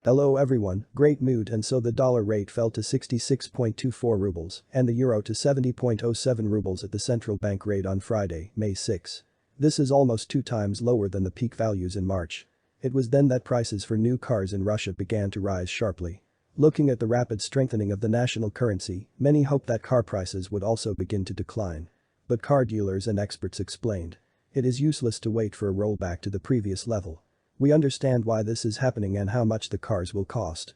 Hello everyone, great mood, and so the dollar rate fell to 66.24 rubles and the euro to 70.07 rubles at the central bank rate on Friday, May 6. This is almost 2 times lower than the peak values in March. It was then that prices for new cars in Russia began to rise sharply. Looking at the rapid strengthening of the national currency, many hoped that car prices would also begin to decline. But car dealers and experts explained. It is useless to wait for a rollback to the previous level. We understand why this is happening and how much the cars will cost.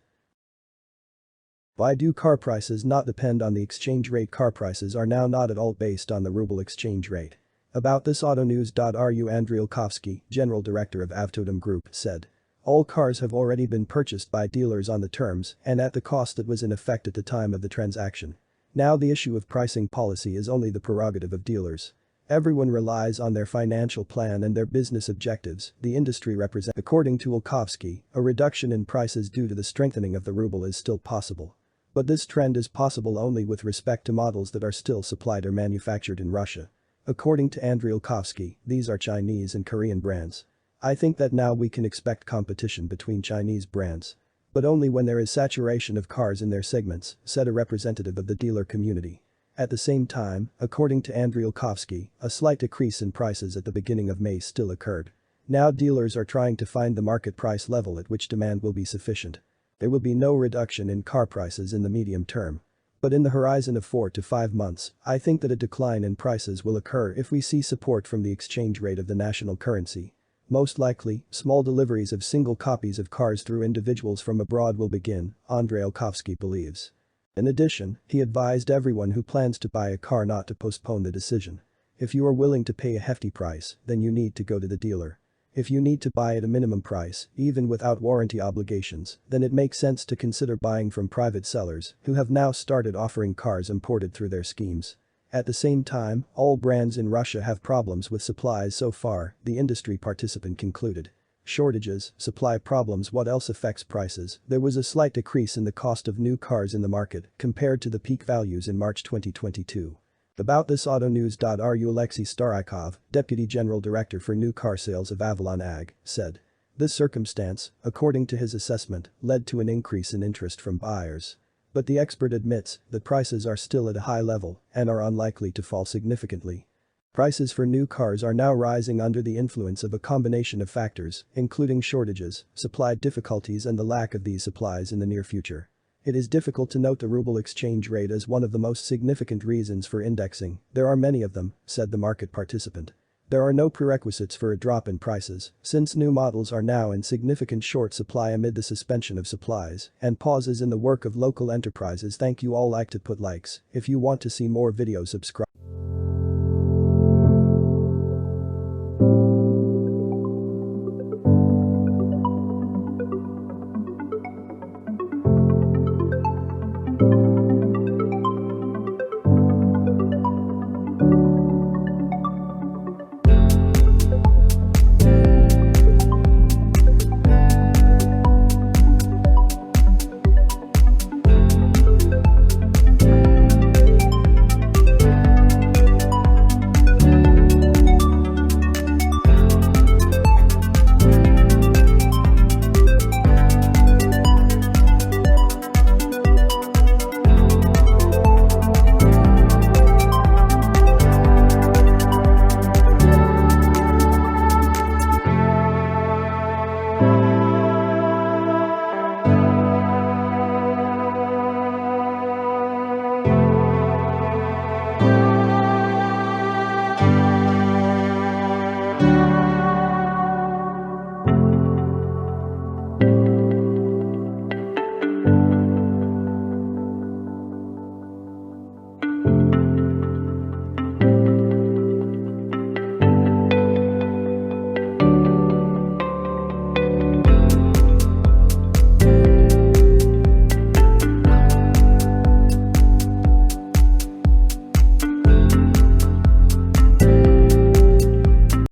Why do car prices not depend on the exchange rate? Car prices are now not at all based on the ruble exchange rate. About this autonews.ru Andriy Olkhovsky, general director of Avtodom Group, said. All cars have already been purchased by dealers on the terms and at the cost that was in effect at the time of the transaction. Now the issue of pricing policy is only the prerogative of dealers. Everyone relies on their financial plan and their business objectives, the industry represents. According to Olkhovsky, a reduction in prices due to the strengthening of the ruble is still possible. But this trend is possible only with respect to models that are still supplied or manufactured in Russia. According to Andriy Olkhovsky, these are Chinese and Korean brands. I think that now we can expect competition between Chinese brands. But only when there is saturation of cars in their segments, said a representative of the dealer community. At the same time, according to Andriy Olkhovsky, a slight decrease in prices at the beginning of May still occurred. Now dealers are trying to find the market price level at which demand will be sufficient. There will be no reduction in car prices in the medium term. But in the horizon of 4 to 5 months, I think that a decline in prices will occur if we see support from the exchange rate of the national currency. Most likely, small deliveries of single copies of cars through individuals from abroad will begin, Andriy Olkhovsky believes. In addition, he advised everyone who plans to buy a car not to postpone the decision. If you are willing to pay a hefty price, then you need to go to the dealer. If you need to buy at a minimum price, even without warranty obligations, then it makes sense to consider buying from private sellers who have now started offering cars imported through their schemes. At the same time, all brands in Russia have problems with supplies so far, the industry participant concluded. Shortages, supply problems. What else affects prices? There was a slight decrease in the cost of new cars in the market compared to the peak values in March 2022. About this autonews.ru Alexei Starikov, deputy general director for new car sales of Avalon AG, said. This circumstance, according to his assessment, led to an increase in interest from buyers. But the expert admits that prices are still at a high level and are unlikely to fall significantly. Prices for new cars are now rising under the influence of a combination of factors, including shortages, supply difficulties and the lack of these supplies in the near future. It is difficult to note the ruble exchange rate as one of the most significant reasons for indexing. There are many of them, said the market participant. There are no prerequisites for a drop in prices, since new models are now in significant short supply amid the suspension of supplies and pauses in the work of local enterprises. Thank you all. Like to put likes if you want to see more videos. Subscribe.